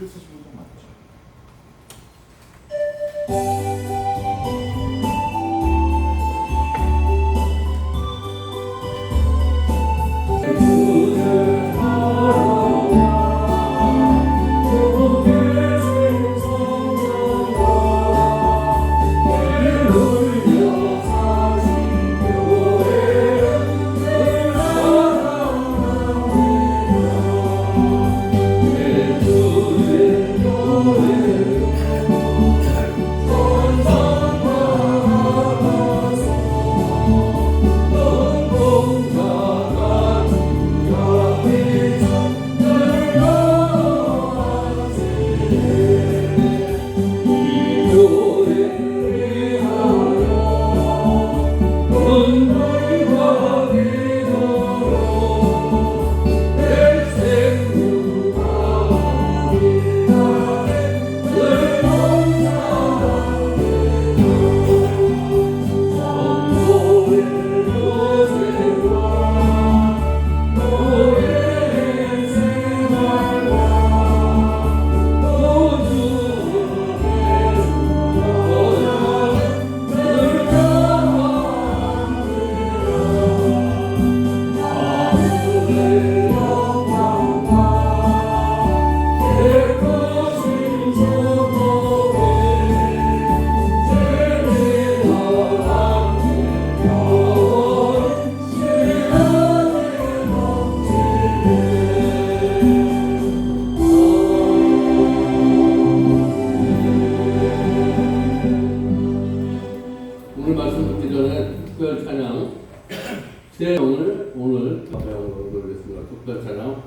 글 쓰시는 분 많죠. 오늘 말씀 듣기 전에 특별 찬양, 오늘 배우는 노래겠습니다. 특별 찬양.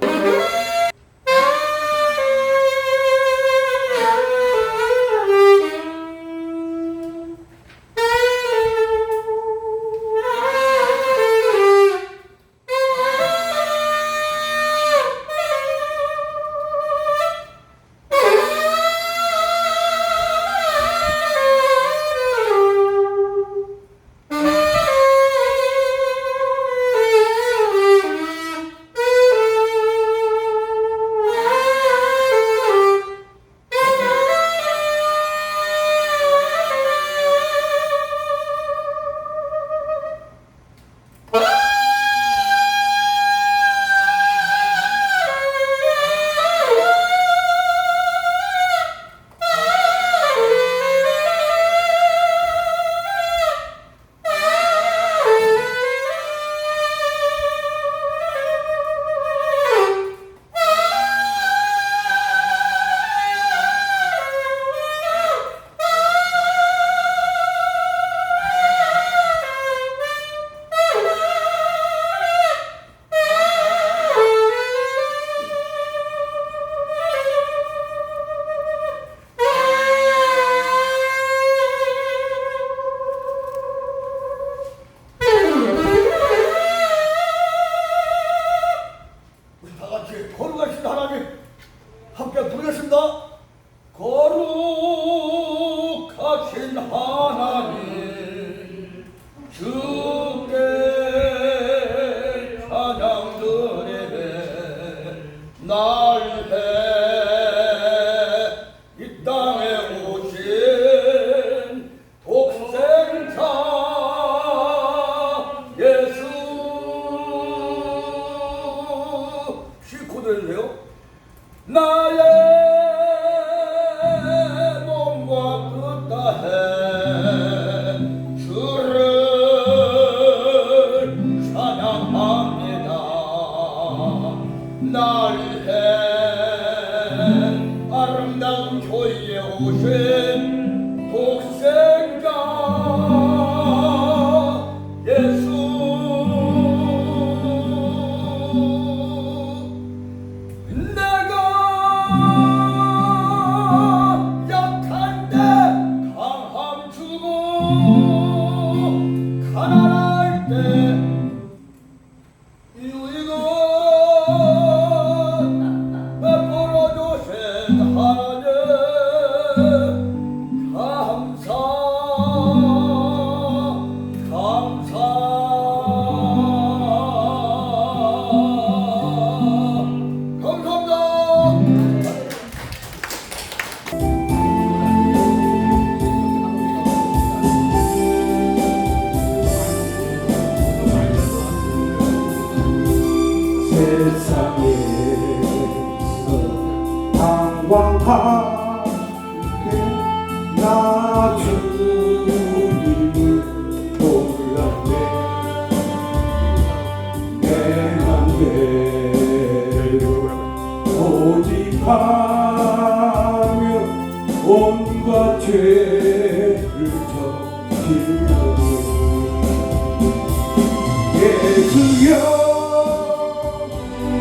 주여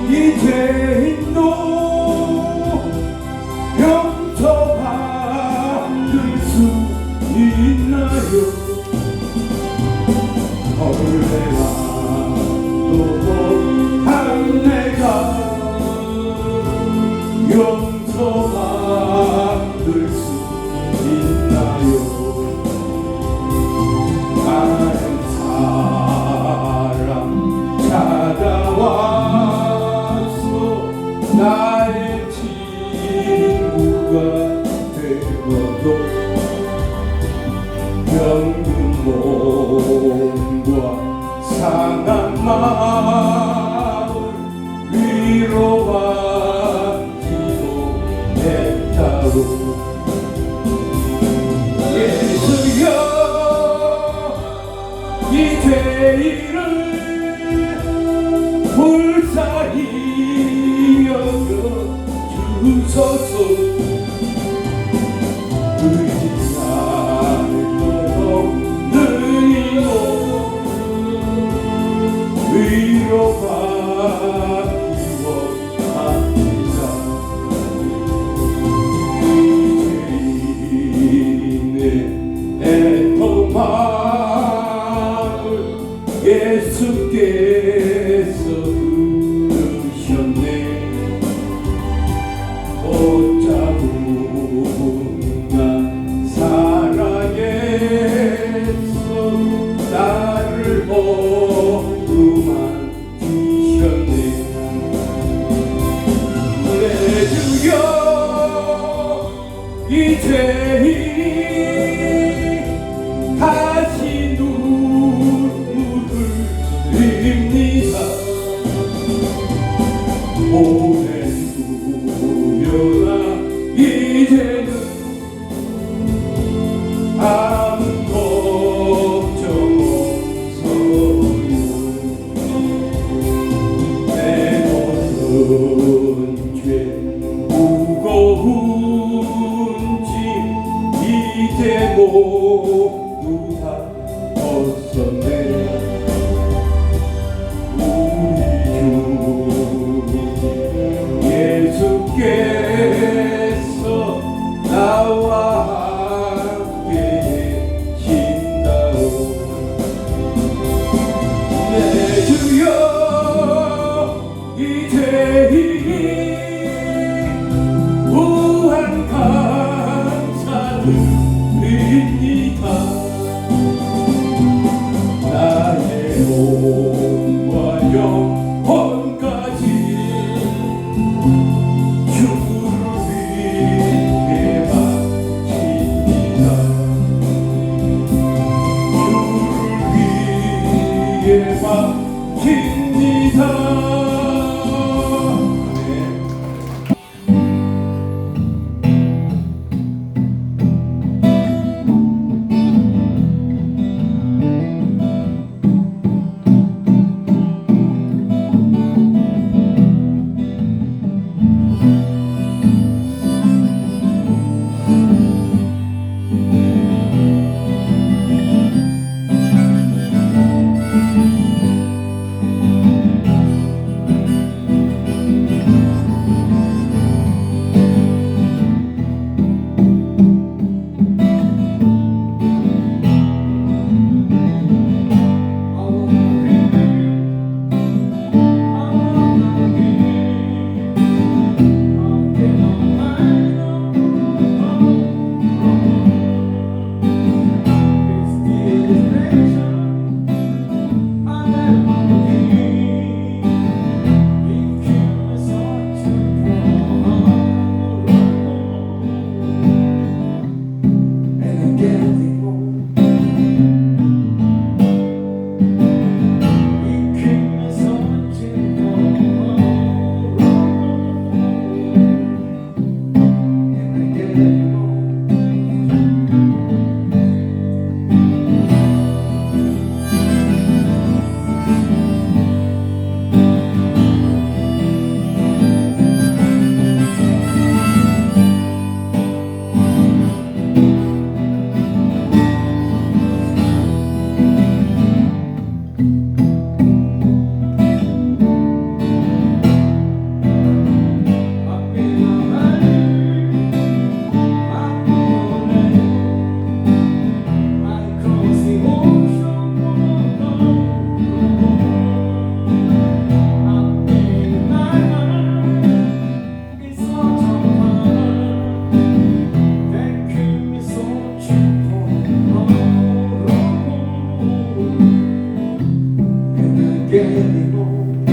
이제도 용서받을 수 있나요? 얼레나 또한 내가 용서받을 수 있나요? 다른 사람 찾아와서 나의 친구가 되어도 병든 몸과 상한 마음 위로받지 못했다고 예수여 이 죄를 불쌍히 여겨 주소서 의지 않도록 느리고 위로받기 원합니다. 이제인의 애통함을 예수께서 들으셨네. 어쩌구나 사랑해서 나를 어루만 주셨네. 내 주여 이제니 다시 눈물을 흘립니다. 오랜 후여나 이제는 아무 걱정 없어요. 내 모든 죄 무거운 짐 이제 모두 다 벗었네. 우리 주 예수께서 나와 함께 계신다오. 내 주여 이제니 무한 감사드립니다. 나의 몸과 영혼까지 주를 위해 바칩니다. 주를 위해 바칩니다. getting old.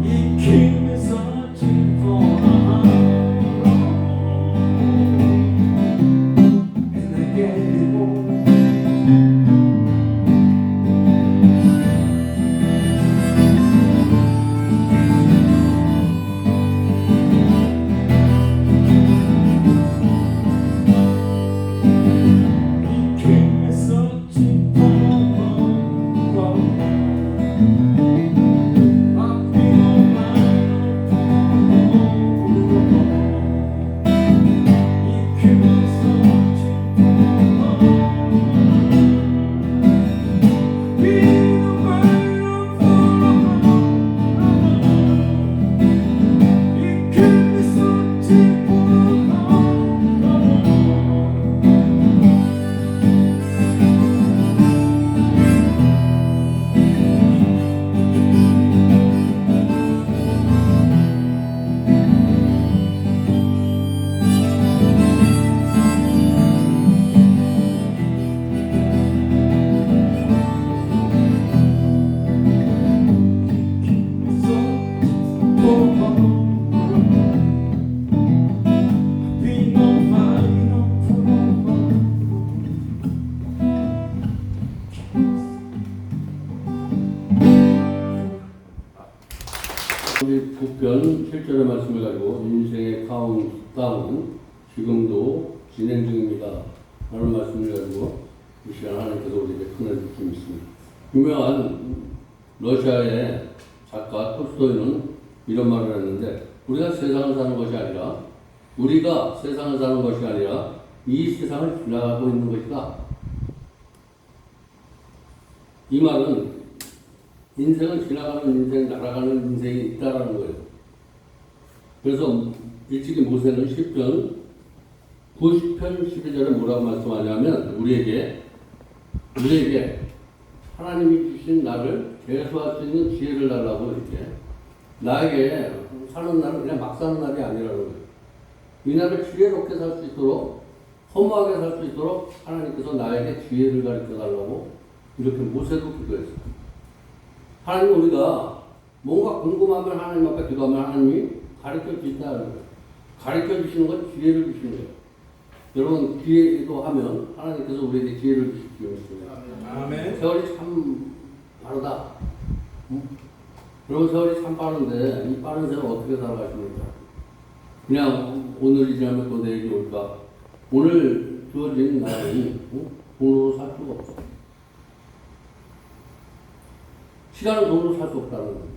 You keep me searching for a home, and I getting old. 우리 북편 7절의 말씀을 가지고 인생의 카운트다운 지금도 진행 중입니다 라는 말씀을 가지고 이 시간 하나님께서 우리에게 전해주시고 있습니다. 유명한 러시아의 작가 톨스토이는 이런 말을 했는데, 우리가 세상을 사는 것이 아니라 이 세상을 지나가고 있는 것이다. 이 말은 인생은 지나가는 인생, 날아가는 인생이 있다라는 거예요. 그래서 일찍이 모세는 시편 90편 12절에 뭐라고 말씀하냐면, 우리에게 하나님이 주신 나를 대수할 수 있는 지혜를 달라고 이렇게, 나에게 사는 날은 그냥 막 사는 날이 아니라는 거예요. 이 날을 지혜롭게 살 수 있도록, 허무하게 살 수 있도록 하나님께서 나에게 지혜를 가르쳐 달라고 이렇게 모세도 기도했어요. 하나님, 우리가 뭔가 궁금하면 하나님 앞에 기도하면 하나님이 가르쳐 주신다는 거예요. 가르쳐 주시는 건 지혜를 주시는 거예요. 여러분, 기도하면 하나님께서 우리에게 지혜를 주시기 아멘. 세월이 참 빠르다. 응? 여러분, 세월이 참 빠른데 이 빠른 세월 어떻게 살아가십니까? 그냥 오늘이 지나면 또 내일이 올까? 오늘 주어진 날은 돈으로 살 수가 없어. 시간은 돈으로 살 수 없다는 겁니다.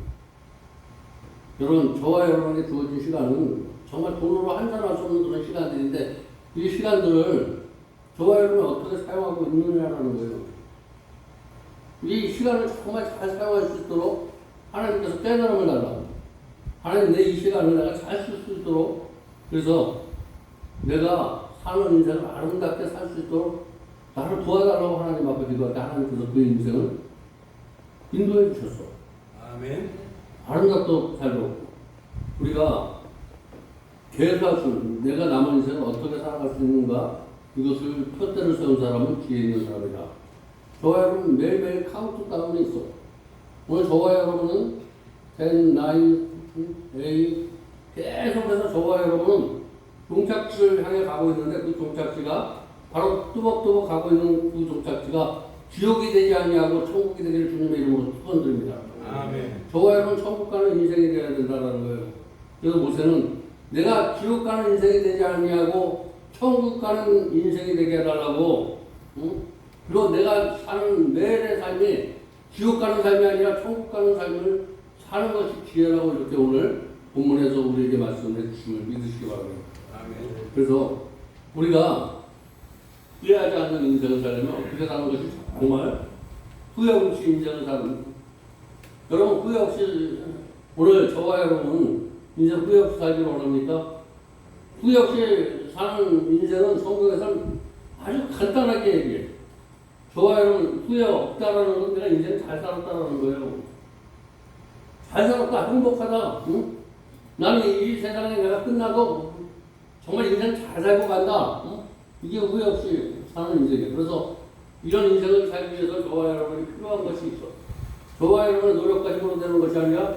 여러분, 저와 여러분에게 주어진 시간은 정말 돈으로 환산할 수 없는 그런 시간들인데, 이 시간들을 저와 여러분이 어떻게 사용하고 있느냐라는 거예요. 이 시간을 정말 잘 사용할 수 있도록 하나님께서 깨달음을 달라고. 하나님, 내 이 시간을 내가 잘 쓸 수 있도록, 그래서 내가 사는 인생을 아름답게 살 수 있도록 나를 도와달라고 하나님 앞에 기도할 때, 하나님께서 그 인생을 인도해 주셨어. 아멘. 아름답도록 살도록. 우리가 계획할 내가 남은 인생을 어떻게 살아갈 수 있는가, 이것을 표대를 세운 사람은 지혜 있는 사람이다. 저와 여러분 매일매일 카운트다운이 있어. 오늘 저와 여러분은 10, 9, 8 계속해서 저와 여러분은 종착지를 향해 가고 있는데, 그 종착지가 바로 뚜벅뚜벅 가고 있는 그 종착지가 지옥이 되지 아니하고 천국이 되기를 주님의 이름으로 축원드립니다. 아멘. 저와 여러분 천국 가는 인생이 되어야 된다는 거예요. 그래서 모세는 내가 지옥 가는 인생이 되지 아니하고 천국 가는 인생이 되게 해달라고, 응? 그리고 내가 사는 매일의 삶이 지옥 가는 삶이 아니라 천국 가는 삶을 사는 것이 지혜라고 이렇게 오늘 본문에서 우리에게 말씀해 주심을 믿으시기 바랍니다. 아멘. 그래서 우리가 후회하지 않는 인생을 살려면 어떻게 사는 것이 정말 후회 없이 인생을 사는, 여러분 후회 없이, 오늘 저와 여러분 인생 후회 없이 살기를 원합니까? 후회 없이 사는 인생은 성경에서는 아주 간단하게 얘기해. 저와 여러분 후회 없다라는 건 내가 인생 잘 살았다라는 거예요. 잘 살았다, 행복하다. 응? 나는 이 세상에 내가 끝나고 정말 인생 잘 살고 간다. 응? 이게 후회 없이 사는 인생이에요. 그래서 이런 인생을 살기 위해서 저와 여러분이 필요한 것이 있어. 저와 여러분의 노력까지만 되는 것이 아니라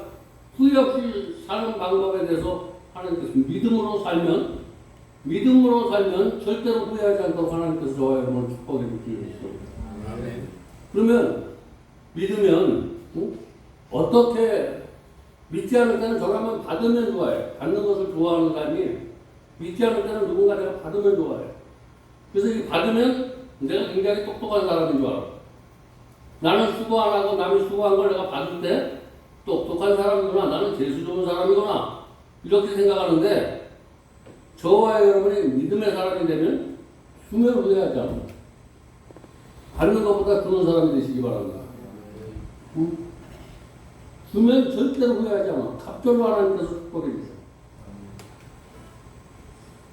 후회 없이 사는 방법에 대해서 하나님께서 믿음으로 살면 절대로 후회하지 않도록 하나님께서 저와 여러분을 축복해 주시는 것입니다. 그러면 믿으면 어떻게 믿지 않을 때는 저라면 받으면 좋아해. 받는 것을 좋아하는 사람이 믿지 않을 때는 누군가 내가 받으면 좋아해. 그래서 이 받으면 내가 굉장히 똑똑한 사람인 줄 알아. 나는 수고 안 하고 남이 수고한 걸 내가 받을 때 똑똑한 사람이구나. 나는 재수 좋은 사람이구나. 이렇게 생각하는데 저와 여러분이 믿음의 사람이 되면 주면 후회하지 않아. 받는 것보다 주는 사람이 되시기 바랍니다. 주면 절대로 후회하지 않아. 갑절로 하나님께서 축복해 주셔.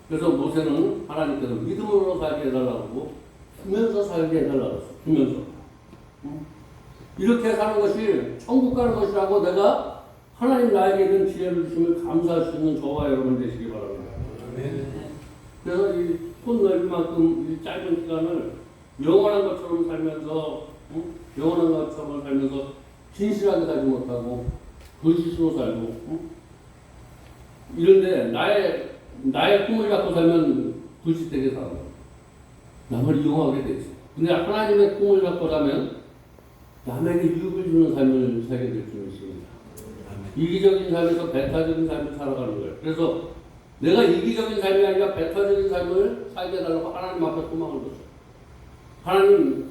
그래서 모세는 하나님께서 믿음으로 살게 해달라고 주면서 살게 해달라고 했어. 주면서. 이렇게 사는 것이 천국 가는 것이라고 내가 하나님 나에게 이런 지혜를 주시면 감사할 수 있는 저와 여러분 되시기 바랍니다. 그래서 이 손 넓이만큼 이 짧은 시간을 영원한 것처럼 살면서 영원한 것처럼 살면서 진실하게 살지 못하고 불신으로 살고 이런데 나의 꿈을 갖고 살면 불신되게 살아. 남을 이용하게 되지. 근데 하나님의 꿈을 갖고 살면 남에게 유익을 주는 삶을 살게 될 줄 믿습니다. 이기적인 삶에서 배타적인 삶을 살아가는 거예요. 그래서 내가 이기적인 삶이 아니라 배타적인 삶을 살게 해달라고 하나님 앞에 소망을 뒀어요. 하나님,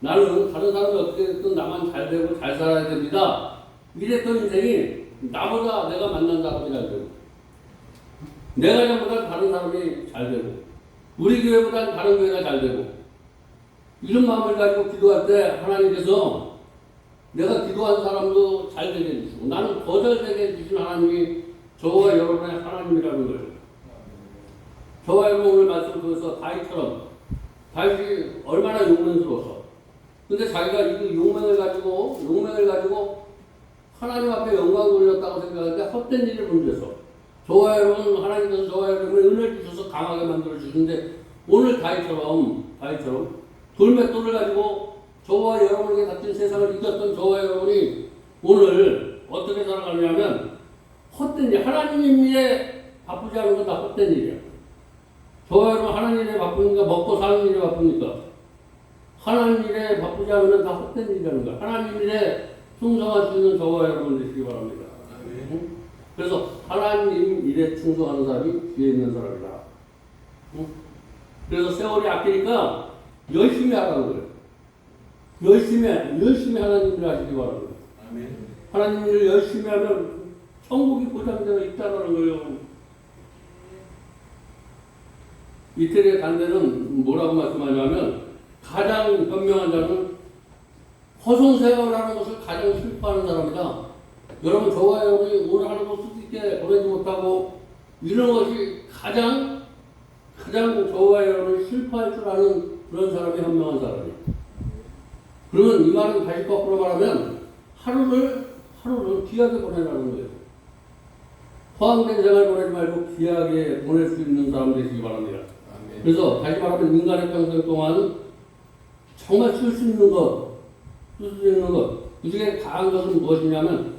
나는 다른 사람이 어떻게 됐든 나만 잘 되고 잘 살아야 됩니다. 이랬던 인생이 나보다 내가 만난 사람이 잘 되고 내가 잘보다 다른 사람이 잘 되고 우리 교회보다 다른 교회가 잘 되고 이런 마음을 가지고 기도할 때 하나님께서 내가 기도한 사람도 잘 되게 해주시고 나는 더 잘 되게 해주신 하나님이 저와 여러분의 하나님이라는 거예요. 저와 여러분 오늘 말씀 통해서 다윗이 얼마나 용맹스러워서 근데 자기가 이 용맹을 가지고 하나님 앞에 영광 돌렸다고 생각하는데 헛된 일을 문제서 저와 여러분 하나님께서 저와 여러분의 은혜를 주셔서 강하게 만들어 주시는데 오늘 다윗처럼 돌맷돌을 가지고 저와 여러분에게 닥친 세상을 이겼던 저와 여러분이 오늘 어떻게 살아가냐면 헛된 일, 하나님 일에 바쁘지 않은 건 다 헛된 일이야. 저와 여러분 하나님 일에 바쁘니까 먹고 사는 일에 바쁘니까 하나님 일에 바쁘지 않으면 다 헛된 일이라는 거야. 하나님 일에 충성할 수 있는 저와 여러분 되시기 바랍니다. 그래서 하나님 일에 충성하는 사람이 뒤에 있는 사람이다. 그래서 세월이 아끼니까 열심히 하라는 거예요. 열심히 하나님 일을 하시기 바랍니다. 하나님 일을 열심히 하면 천국이 보장되어 있다는 거예요. 이태리의 단대는 뭐라고 말씀하냐면 가장 현명한 자는 허송세월하는 것을 가장 슬퍼하는 사람이다. 여러분 저와 여러분이 오늘 하루도 뜻있게 보내지 못하고 이런 것이 가장 저와 여러분이 슬퍼할 줄 아는 그런 사람이 현명한 사람이에요. 그러면 이 말은 다시 거꾸로 말하면 하루를 귀하게 보내라는 거예요. 허황된 생활 보내지 말고 귀하게 보낼 수 있는 사람 되시기 바랍니다. 그래서 다시 말하면 인간의 평생 동안 정말 쓸 수 있는 것, 그 중에 강한 것은 무엇이냐면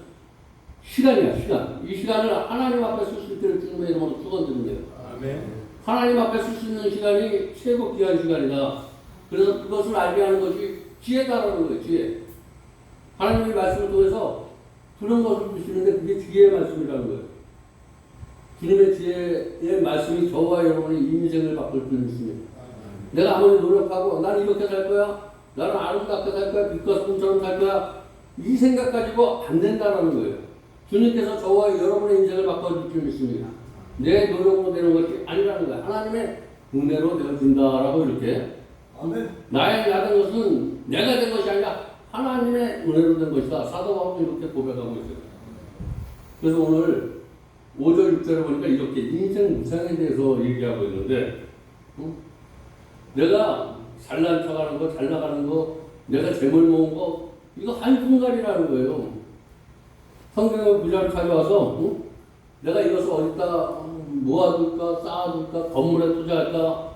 시간이야, 시간. 이 시간을 하나님 앞에 쓸 수 있기를 주님의 이름으로 축원드립니다. 하나님 앞에 쓸 수 있는 시간이 최고 귀한 시간이다. 그래서 그것을 알게 하는 것이 지혜다라는 거예요, 지혜. 하나님의 말씀을 통해서 그런 것을 주시는데 그게 지혜의 말씀이라는 거예요. 주님의 지혜의 말씀이 저와 여러분의 인생을 바꿀 수 있습니다. 내가 아무리 노력하고 나는 이렇게 살 거야, 나는 아름답게 살 거야, 빛과 소금처럼 살 거야, 이 생각 가지고 안 된다는 거예요. 주님께서 저와 여러분의 인생을 바꿔줄 줄 믿습니다. 내 노력으로 되는 것이 아니라는 거야. 하나님의 은혜로 되어진다라고 이렇게. 나의 것은 내가 된 것이 아니라 하나님의 은혜로 된 것이다. 사도 바울은 이렇게 고백하고 있어요. 그래서 오늘 5절 6절에 보니까 이렇게 인생 무상에 대해서 얘기하고 있는데 내가 잘난 척하는 거, 잘 나가는 거, 내가 재물 모은 거 이거 한순간이라는 거예요. 성경의 부자를 찾아와서 내가 이것을 어디다 모아둘까, 쌓아둘까, 건물에 투자할까,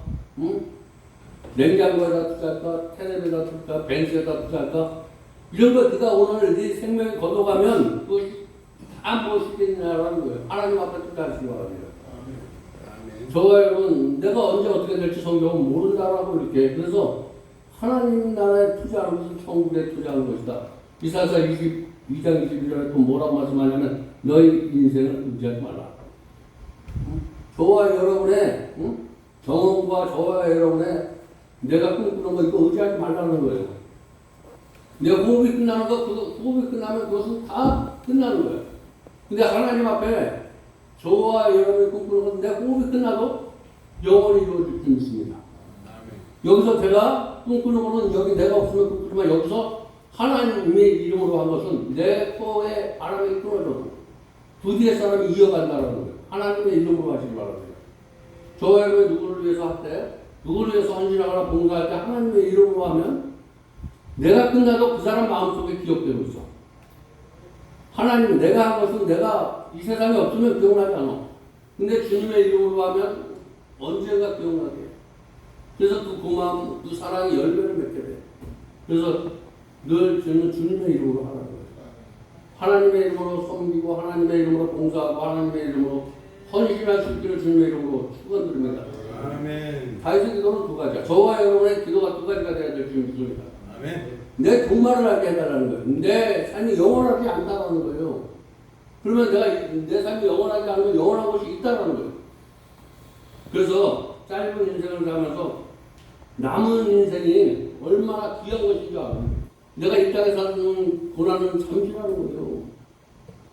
냉장고에다 투자할까? 텔레비에다 투자할까? 벤츠에다 투자할까? 이런 거 네가 오늘 네 생명이 걷어가면 그것이 다 무엇이겠냐라는 거예요. 하나님 앞에 투자하시기 바랍니다. 저와 여러분, 내가 언제 어떻게 될지 성경은 모른다라고 이렇게. 그래서 하나님 나라에 투자하는 것은 천국에 투자하는 것이다. 이사야 22장 21절에 또 뭐라고 말씀하냐면 너희 인생을 의지하지 말라. 저와 여러분의 경험과 저와 여러분의 내가 꿈꾸는 거 이거 의지하지 말라는 거예요. 내 호흡이 끝나는 거, 호흡이 끝나면 그것은 다 끝나는 거예요. 근데 하나님 앞에 저와 여러분이 꿈꾸는 것은 내 호흡이 끝나도 영원히 이루어질 수 있습니다. 여기서 제가 꿈꾸는 것은 여기 내가 없으면 꿈꾸지만 여기서 하나님의 이름으로 한 것은 내 코에 바람이 끊어져도 두 뒤에 사람이 이어간다는 거예요. 하나님의 이름으로 하시기 바랍니다. 저와 여러분이 누구를 위해서 할 때, 누구를 위해서 헌신하거나 봉사할 때 하나님의 이름으로 하면 내가 끝나도 그 사람 마음속에 기억되고 있어. 하나님, 내가 한 것은 내가 이 세상에 없으면 기억나지 않아. 근데 주님의 이름으로 하면 언젠가 기억나게. 그래서 그 고마움, 그 사랑이 열매를 맺게 돼. 그래서 늘 저는 주님의 이름으로 하라는 거예요. 하나님의 이름으로 섬기고, 하나님의 이름으로 봉사하고, 하나님의 이름으로 헌신할 수 있기를 주님의 이름으로 축원드립니다. 아멘. 다윗의 기도는 두 가지야. 저와 여러분의 기도가 두 가지가 돼야 될 주님 기도입니다. 아멘. 내 종말을 알게 해달라는 거예요. 내 삶이 영원하지 않다라는 거예요. 그러면 내가 내 삶이 영원하지 않으면 영원한 것이 있다라는 거예요. 그래서 짧은 인생을 살면서 남은 인생이 얼마나 귀한 것인 줄 알아요. 내가 이 땅에 사는 고난은 잠시라는 거예요.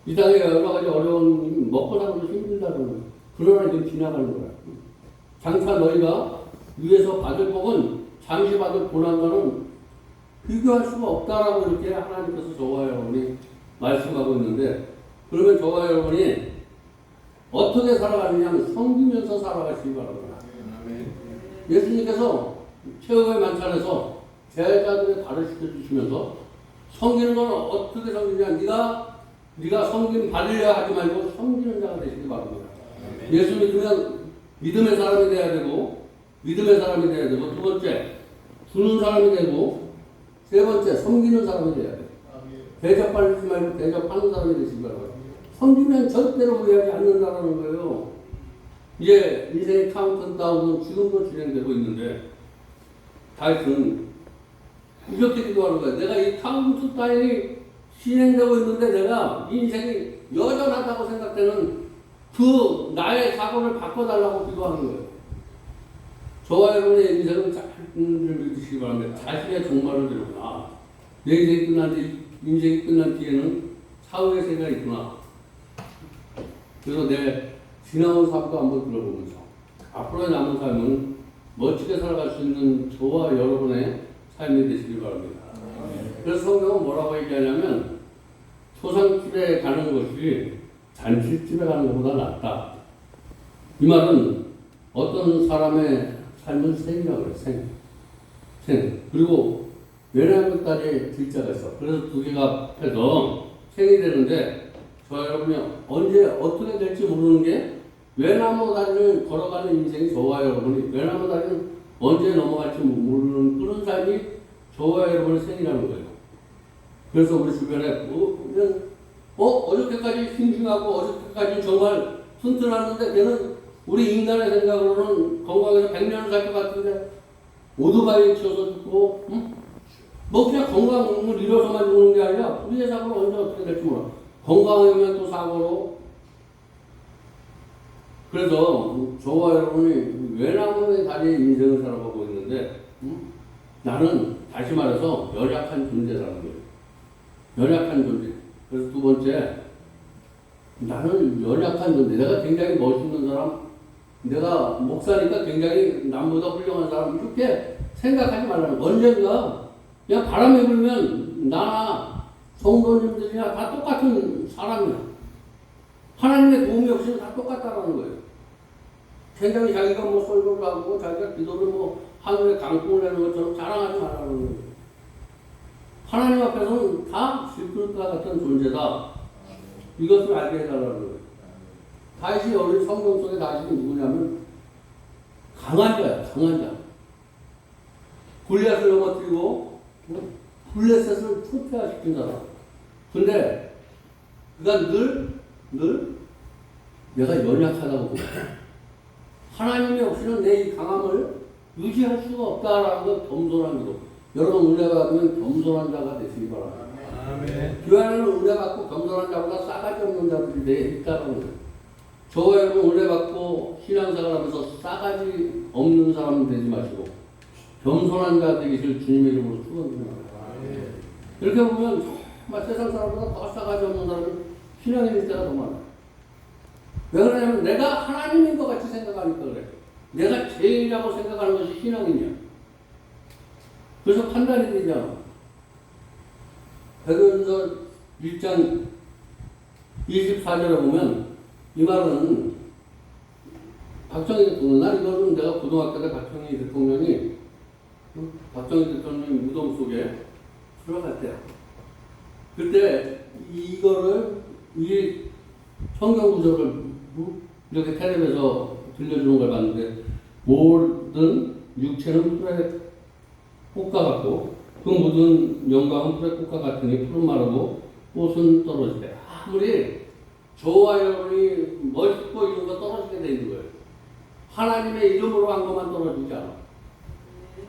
이 땅에 여러 가지 어려운 먹고 사는 것이 힘들다는 거예요. 그러나 이건 지나가는 거야. 장차 너희가 위에서 받을 복은 잠시 받을 고난과는 비교할 수가 없다라고 이렇게 하나님께서 저와 여러분이 말씀하고 있는데, 그러면 저와 여러분이 어떻게 살아가느냐 하면 섬기면서 살아가시기 바랍니다. 예수님께서 최후의 만찬에서 제자들의 발을 씻겨주시면서 섬기는 건 어떻게 섬기냐, 네가 섬김 받으려 하지 말고 섬기는 자가 되시기 바랍니다. 예수 믿으면 믿음의 사람이 돼야 되고, 두 번째 주는 사람이 되고, 세 번째 섬기는 사람이 돼야 돼. 대접받지 말고 대접하는 사람이 되시기 바랍니다. 섬기면 절대로 후회하지 않는다는 거예요. 이제 인생의 카운트다운은 지금도 진행되고 있는데, 다윗은 이렇게 기도하는 거예요. 내가 이 카운트다운이 진행되고 있는데 내가 인생이 여전하다고 생각되는 그 나의 사고를 바꿔달라고 기도하는 거예요. 저와 여러분의 인생은 짧은 줄 믿으시기 바랍니다. 자신의 종말을 들구나. 내 인생이 끝난 뒤에는 사후의 세계가 있구나. 그래서 내 지나온 삶도 한번 들어보면서 앞으로의 남은 삶은 멋지게 살아갈 수 있는 저와 여러분의 삶이 되시기 바랍니다. 그래서 성경은 뭐라고 얘기하냐면 초상집에 가는 것이 잔치집에 가는 것보다 낫다. 이 말은 어떤 사람의 삶은 생이라고 그래요. 생. 그리고 외나무 딸에 들자가 있어. 그래서 두 개가 합해서 생이 되는데, 저 여러분이 언제 어떻게 될지 모르는 게 외나무 다리를 걸어가는 인생이 저와 여러분이 외나무 다리는 언제 넘어갈지 모르는 그런 삶이 저와 여러분의 생이라는 거예요. 그래서 우리 주변에 보면 어저께까지 싱싱하고 어저께까지 정말 튼튼했는데 걔는 우리 인간의 생각으로는 건강해서 100년을 살 것 같은데 오토바이 치워서 죽고 뭐 그냥 건강을 잃어서만 죽는 게 아니라 우리의 사고는 언제 어떻게 될지 몰라. 건강하면 또 사고로. 그래서 저와 여러분이 외나무의 다리에 인생을 살아가고 있는데 나는 다시 말해서 연약한 존재라는 거예요. 연약한 존재. 그래서 두 번째, 나는 연약한 존재. 내가 굉장히 멋있는 사람, 내가 목사니까 굉장히 남보다 훌륭한 사람, 이렇게 생각하지 말라는 거예요. 언젠가 그냥 바람이 불면 나나 성도님들이나 다 똑같은 사람이야. 하나님의 도움이 없이는 다 똑같다라는 거예요. 굉장히 자기가 뭐 설교를 하고 자기가 기도를 뭐 하늘에 강풍을 내는 것처럼 자랑하지 말라는 거예요. 하나님 앞에서는 다 질그릇과 같은 존재다. 이것을 알게 해달라는 거예요. 다윗이 우리 성경 속에 다윗이 누구냐면 강한 자야, 강한 자. 골리앗을 넘어뜨리고 블레셋을 초토화시킨 사람. 근데 그가 늘 내가 연약하다고 보고 하나님이 없이는 내 이 강함을 유지할 수가 없다라는 건 겸손한 기도. 여러분 은혜 받으면 겸손한 자가 되시기 바랍니다. 아멘. 교회 안에는 은혜 받고 겸손한 자보다 싸가지 없는 자들이 내 있다는 거예요. 저와 여러분 은혜 받고 신앙생활하면서 싸가지 없는 사람은 되지 마시고 겸손한 자 되기를 주님의 이름으로 축원드립니다. 이렇게 보면 정말 세상 사람보다 더 싸가지 없는 사람은 신앙인일 때가 더 많아요. 왜 그러냐면 내가 하나님인 것 같이 생각하니까 그래. 내가 제일이라고 생각하는 것이 신앙이냐. 그래서 판단이 되잖아. 베드로전서 1장 24절에 보면 이 말은 박정희 대통령, 날 이거는 내가 고등학교 때 박정희 대통령이 무덤 속에 들어갔대요. 그때 이거를 이 성경 구절을 이렇게 텔레비에서 들려주는 걸 봤는데 모든 육체는 풀에 꽃과 같고 그 모든 영광은 풀의 꽃과 같으니 푸른 마르고 꽃은 떨어지대. 아무리 저와 여러분이 멋있고 이런 거 떨어지게 돼 있는 거예요. 하나님의 이름으로 한 것만 떨어지지 않아.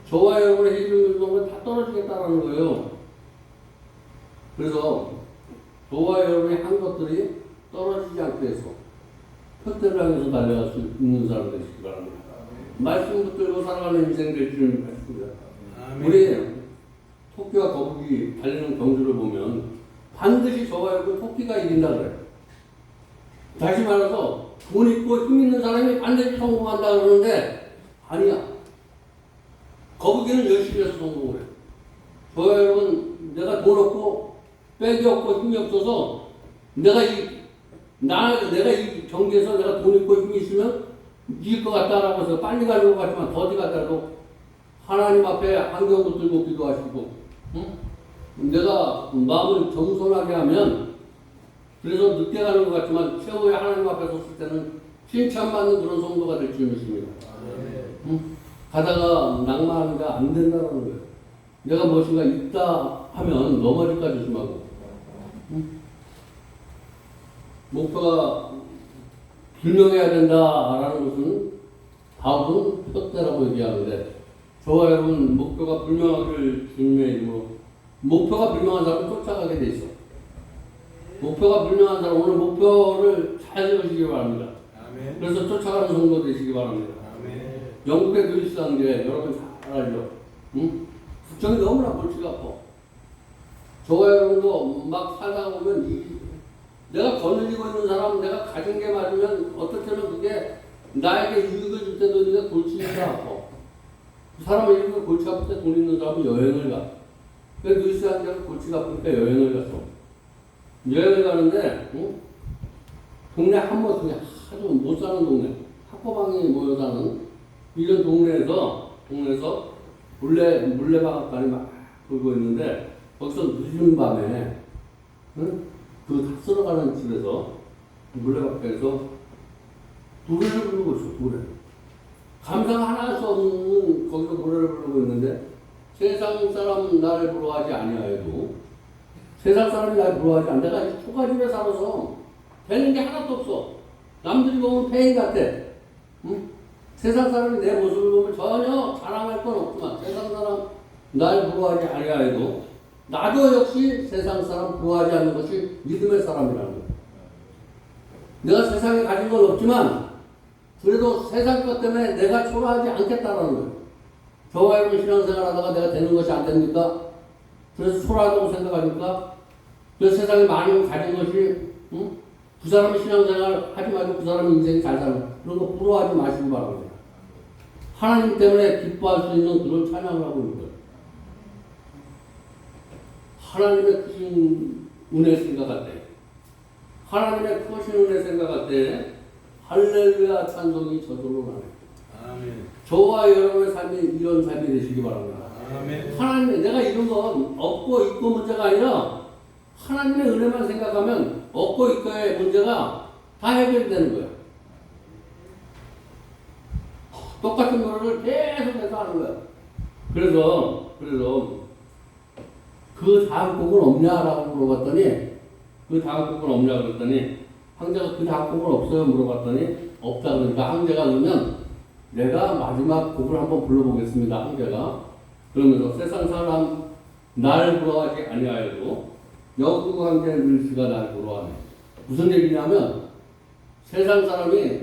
저와 여러분의 해주는 건 다 떨어지겠다라는 거예요. 그래서 저와 여러분이 한 것들이 떨어지지 않게 해서 표대를 향해서 달려갈 수 있는 사람 되시기 바랍니다. 말씀 붙들고 살아가는 인생 될 줄 믿습니다. 우리 토끼와 거북이 달리는 경주를 보면 반드시 저와 여러분 토끼가 이긴다 그래요. 다시 말해서 돈 있고 힘 있는 사람이 반드시 성공한다 그러는데 아니야. 거북이는 열심히 해서 성공을 해요. 저와 여러분 내가 돈 없고 백이 없고 힘이 없어서 내가 이 경기에서 내가 돈 있고 힘이 있으면 이길 것 같다라고 해서 빨리 가려고 하지만 더디 가더라도 하나님 앞에 안경 붙들고 기도하시고 내가 마음을 겸손하게 하면 그래서 늦게 가는 것 같지만 최후에 하나님 앞에 섰을 때는 칭찬받는 그런 성도가 될 줄 믿습니다. 가다가 낭만하니까 안 된다는 거예요. 내가 무엇인가 있다 하면 넘어질까 조심하고 목표가 분명해야 된다라는 것은 바울은 표대라고 얘기하는데 저와 여러분 목표가 불명하길 주님의 이름으로 목표가 불명한 사람은 쫓아가게 돼 있어. 목표가 불명한 사람 오늘 목표를 잘 세우시기 바랍니다. 아멘. 그래서 쫓아가는 성도 되시기 바랍니다. 아멘. 영국의 그리스도인데 여러분 잘 알죠? 국정이 너무나 골치가 아파. 저와 여러분도 막 살다가 보면 내가 거느리고 있는 사람, 내가 가진 게 맞으면 어떨 때는 그게 나에게 유익을 줄 때도 있는데 골치가 아파. 그 사람이 이렇게 골치 아플 때 돈 있는 사람은 여행을 가. 그래서 그리스도인자가 골치가 아프니까 여행을 갔어. 여행을 가는데 동네 한모퉁이 아주 못 사는 동네, 학고방이 모여 사는 이런 동네에서 물레방앗간이 막 돌고 있는데 거기서 늦은 밤에 그 쓸어가는 집에서 물레방앗간에서 노래를 부르고 있어. 노래. 감상 하나 할 수 없는 거기서 노래를 부르고 있는데 세상 사람 나를 부러워하지 아니하여도 세상 사람이 나를 부러워하지 않아. 내가 이 초가집에 살아서 되는 게 하나도 없어. 남들이 보면 폐인 같아. 세상 사람이 내 모습을 보면 전혀 자랑할 건 없지만 세상 사람 날 부러워하지 아니하여도 나도 역시 세상 사람 부러워하지 않는 것이 믿음의 사람이라는 거야. 내가 세상에 가진 건 없지만 그래도 세상 것 때문에 내가 초라하지 않겠다라는 거예요. 저와 여러분 신앙생활 하다가 내가 되는 것이 안 됩니까? 그래서 초라하다고 생각하니까 그 세상에 많은 가진 것이 그 사람이 신앙생활 하지 말고 그 사람이 인생이 잘 사는 그런 거 부러워하지 마시기 바랍니다. 하나님 때문에 기뻐할 수 있는 그런 찬양을 하고 있는 거예요. 하나님의 크신 은혜 생각할 때 하나님의 크신 은혜 생각할 때 할렐루야 찬송이 저절로 나네요. 아멘. 저와 여러분의 삶이 이런 삶이 되시기 바랍니다. 아멘. 하나님, 내가 이런 건 없고 있고 문제가 아니라 하나님의 은혜만 생각하면 없고 있고의 문제가 다 해결되는 거예요. 똑같은 노래를 계속해서 하는 거예요. 그래서 그 다음 곡은 없냐라고 물어봤더니 그 다음 곡은 없냐고 그랬더니 황제가 그 다음 곡은 없어요 물어봤더니 없다 그러니까 황제가 그러면 내가 마지막 곡을 한번 불러보겠습니다. 황제가 그러면서 세상 사람 날 부러워하지 아니하여도 영국 황제의 글씨가 날 부러워하네. 무슨 얘기냐면 세상 사람이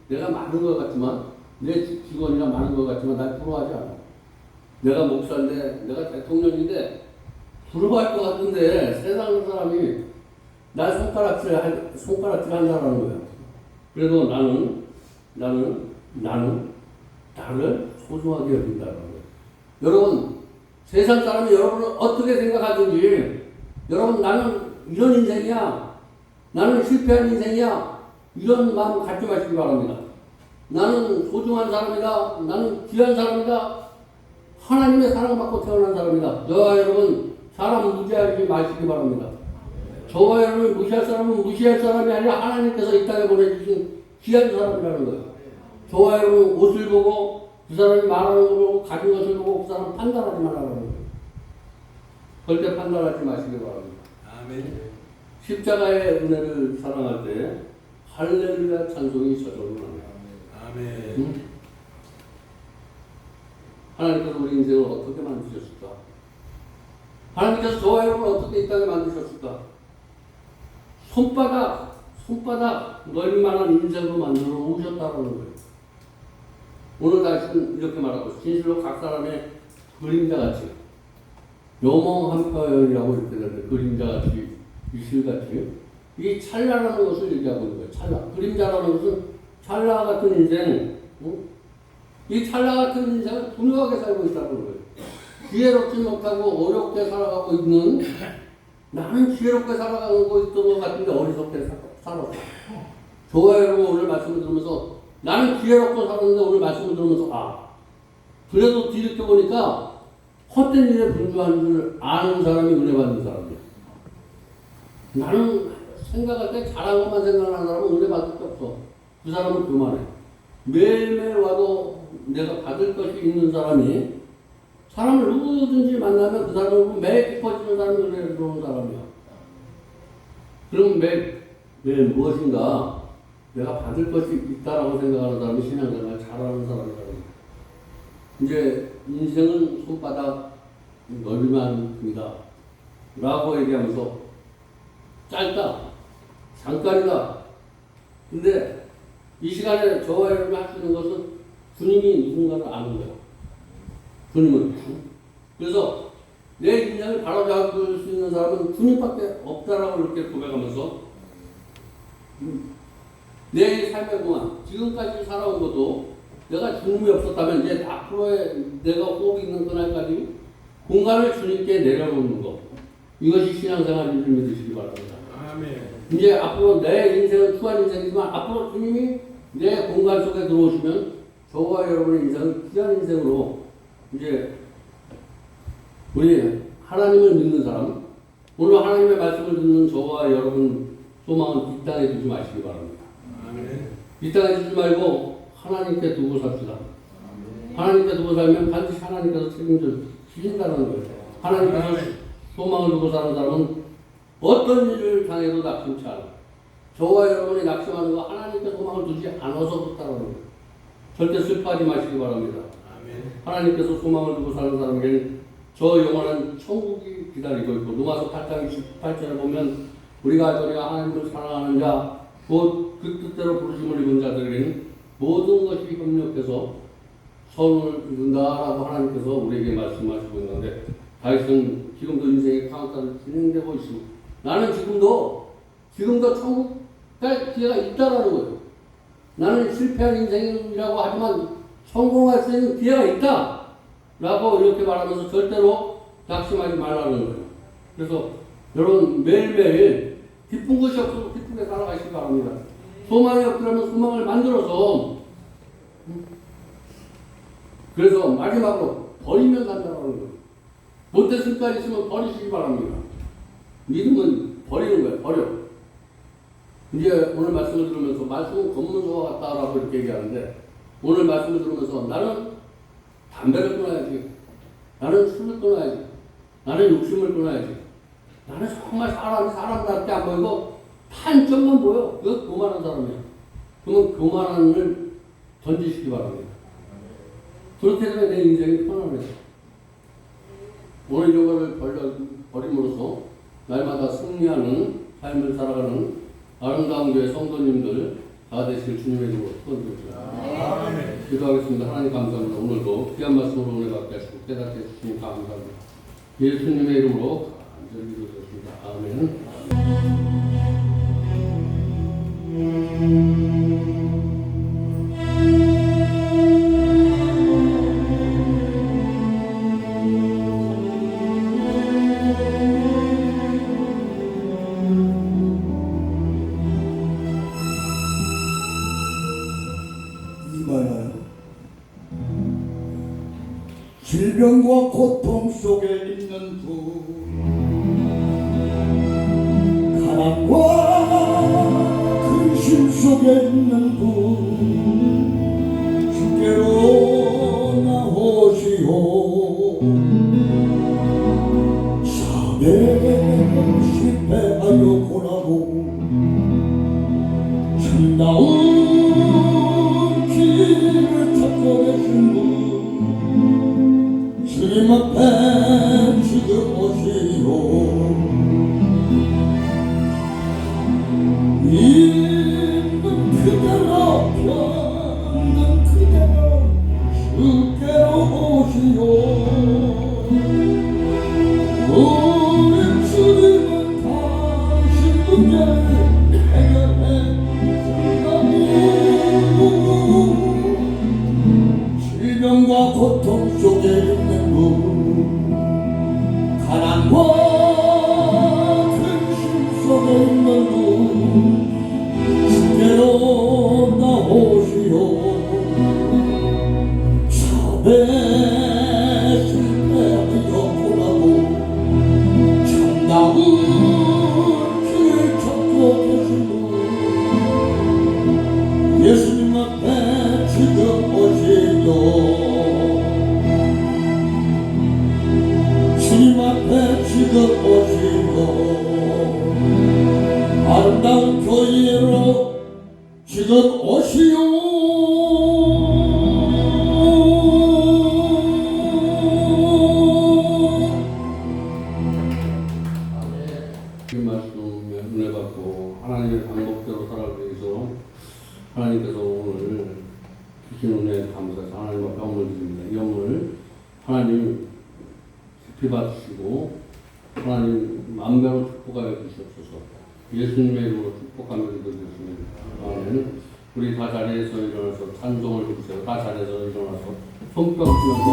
내가 많은 것 같지만 내 직원이나 많은 것 같지만 날 부러워하지 않아. 내가 목사인데 내가 대통령인데 부러워할 것 같은데 세상 사람이 날 손가락질 한다라는 거야. 그래도 나는 나를 소중하게 여긴다는 거예요. 여러분 세상 사람이 여러분을 어떻게 생각하든지 여러분 나는 이런 인생이야. 나는 실패한 인생이야. 이런 마음 갖지 마시기 바랍니다. 나는 소중한 사람이다. 나는 귀한 사람이다. 하나님의 사랑받고 태어난 사람이다. 저와 여러분 사람 무시하지 마시기 바랍니다. 저와 여러분을 무시할 사람은 무시할 사람이 아니라 하나님께서 이 땅에 보내주신 귀한 사람이라는 거예요. 저와 여러분 옷을 보고 그 사람이 말하는 걸 보고 가진 것을 보고 그 사람 판단하지 말라는 거예요. 절대 판단하지 마시기 바랍니다. 아멘. 십자가의 은혜를 사랑할 때 할렐루야 찬송이 저절로 나옵니다. 아멘. 응? 하나님께서 우리 인생을 어떻게 만드셨을까? 하나님께서 저와 여러분을 어떻게 이 땅에 만드셨을까? 손바닥 넓이만한 인생으로 만들어 오셨다는 거예요. 오늘 다시는 이렇게 말하고 진실로 각 사람의 그림자같이 영웅 한 편이라고 이렇게 되는데 그림자같이 이슬같이 이 찰나라는 것을 얘기하고 있는 거예요. 찰나. 그림자라는 것은 찰나 같은 인생, 이 찰나 같은 인생을 분명하게 살고 있다는 거예요. 지혜롭지 못하고 어렵게 살아가고 있는 나는 지혜롭게 살아가고 있던 것 같은데 어리석게 살았어. 저와 여러분 오늘 말씀을 들으면서 나는 지혜롭게 살았는데 오늘 말씀을 들으면서 그래도 뒤늦게보니까 헛된 일에 분주한 줄 아는 사람이 은혜 받는 사람이야. 나는 생각할 때 잘한 것만 생각하는 사람은 은혜 받을 게 없어. 그 사람은 그만해. 매일매일 와도 내가 받을 것이 있는 사람이 사람을 누구든지 만나면 그 사람은 매일 기뻐지는 사람이 은혜를 들어오는 사람이야. 그럼 매일 무엇인가 내가 받을 것이 있다라고 생각하는 사람이 신앙생활 잘하는 사람이라고. 이제 인생은 손바닥 넓이만큼이다 라고 얘기하면서 짧다, 잠깐이다. 근데 이 시간에 저와 여러분이 할 수 있는 것은 주님이 누군가를 아는 거야. 주님은. 그래서 내 인생을 바로잡을 수 있는 사람은 주님밖에 없다라고 이렇게 고백하면서 내 삶의 동안 지금까지 살아온 것도 내가 주님이 없었다면 이제 앞으로의 내가 호흡이 있는 그날까지 공간을 주님께 내려놓는 것. 이것이 신앙생활인 줄 믿으시기 바랍니다. 아멘. 이제 앞으로 내 인생은 추한 인생이지만 앞으로 주님이 내 공간 속에 들어오시면 저와 여러분의 인생은 귀한 인생으로 이제 우리 하나님을 믿는 사람, 오늘 하나님의 말씀을 듣는 저와 여러분 소망은 이 땅에 두지 마시기 바랍니다. 아멘. 이 땅에 두지 말고 하나님께 두고 삽시다. 하나님께 두고 살면 반드시 하나님께서 책임져 주신다는 거예요. 하나님께서 소망을 두고 사는 사람은 어떤 일을 당해도 낙심치 않아. 저와 여러분이 낙심하는 거 하나님께 소망을 두지 않아서 그렇다는 거예요. 절대 슬퍼하지 마시기 바랍니다. 아멘. 하나님께서 소망을 두고 사는 사람에게는 저 영원한 천국이 기다리고 있고 로마서 8장 28절에 보면 우리가 저리가 하나님을 사랑하는 자 곧 그 뜻대로 부르심을 입은 자들에게는 모든 것이 협력해서 선을 이룬다라고 하나님께서 우리에게 말씀하시고 있는데 다윗은 지금도 인생의 카운트다운이 진행되고 있습니다. 나는 지금도 천국 갈 기회가 있다라는 거예요. 나는 실패한 인생이라고 하지만 성공할 수 있는 기회가 있다 라고 이렇게 말하면서 절대로 낙심하지 말라는 거예요. 그래서 여러분 매일매일 기쁜 것이 없어도 기쁘게 살아가시기 바랍니다. 소망이 없더라면 소망을 만들어서 그래서 마지막으로 버리면 산다는 거예요. 못된 습관이 있으면 버리시기 바랍니다. 믿음은 버리는 거예요. 버려. 이제 오늘 말씀을 들으면서 말씀은 검문소와 같다라고 이렇게 얘기하는데 오늘 말씀을 들으면서 나는 담배를 끊어야지. 나는 술을 끊어야지. 나는 욕심을 끊어야지. 나는 정말 사람답게 안 보이고 단점만 보여. 그거 교만한 사람이야. 그러면 교만함을 던지시기 바랍니다. 그렇게 되면 내 인생이 편안해져. 오늘 이거를 버림으로써 날마다 승리하는 삶을 살아가는 아름다운 교회 성도님들 다 되실 주님의 이름으로 축원드립니다. 기도하겠습니다. 하나님 감사합니다. 오늘도 귀한 말씀으로 은혜 받게 하시고 깨닫게 해주시니 감사합니다. 예수님의 이름으로 간절히 기도드렸습니다. 아멘. 질병과 고통 속에 있는 분, 가난과 근심 속에 있는 분, 주께로 나오시오. 삶에 실패하여 고나고 참다운 길을 찾고 계신 분, 주님 앞에 지금 오시오. 있는 그대로 편는 그대로 주께로 오시오. 우리 주님은 당신 문제를 해결해 준다고. 질병과 고통 속에 있는 분, 가난과 근심 속에 있는 분, 주께로 나오시오. 삶에 실패하여 보라고 참다운 길 찾고 계신 분, 예수님 앞에 지금 오시오. 주님 앞에 지금 오시오. 아름다운 교회로 지금 오시오. 그 말씀에 은혜 받고 하나님의 방법대로 살아가기 위해서 하나님께서 오늘 주신 은혜에 감사해서 하나님 앞에 영을 드립니다. 이 영을 하나님 깊이 받으시고 하나님 만배로 축복하여 주시옵소서. 예수님의 이름으로 축복하며 기도드렸습니다. 아멘. 우리 다 자리에서 일어나서 찬송을 부르세요. 다 자리에서 일어나서 손뼉 치면서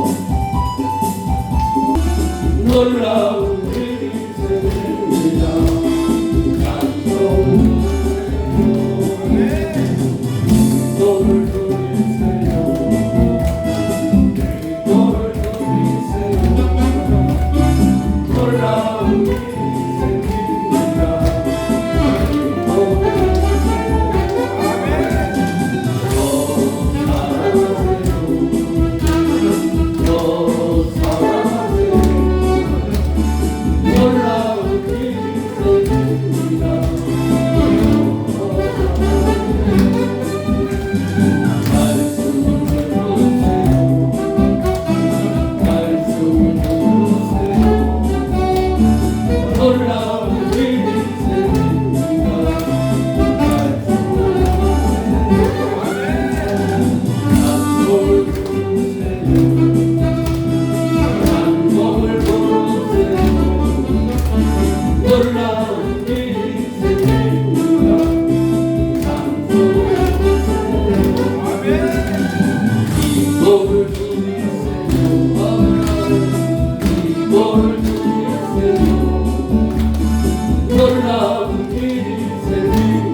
놀라운 일이 생깁니다. 너를 드리세요. 너를 드리세요. 놀라운 일이 생깁니다.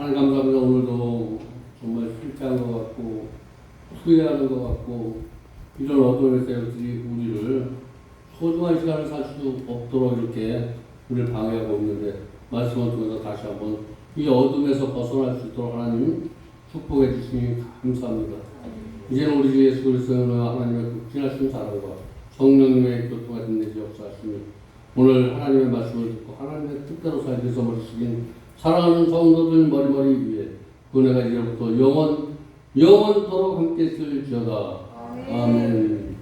하나님 감사합니다. 오늘도 정말 실패한 것 같고 후회하는 것 같고 이런 어둠에서 우리를 소중한 시간을 살 수 없도록 이렇게 우리를 방해하고 있는데 말씀을 통해서 다시 한번 이 어둠에서 벗어날 수 있도록 하나님 축복해 주시니 감사합니다. 이제는 우리 주 예수 그리스도의 은혜와 하나님의 극진하신 사랑과 성령님의 교통과 힘내시 역사하시며 오늘 하나님의 말씀을 듣고 하나님의 뜻대로 살기 위해서 머리숙인 사랑하는 성도들 머리머리 위에 은혜가 이제부터 영원토록 함께 있을지어다. 아멘. 아멘.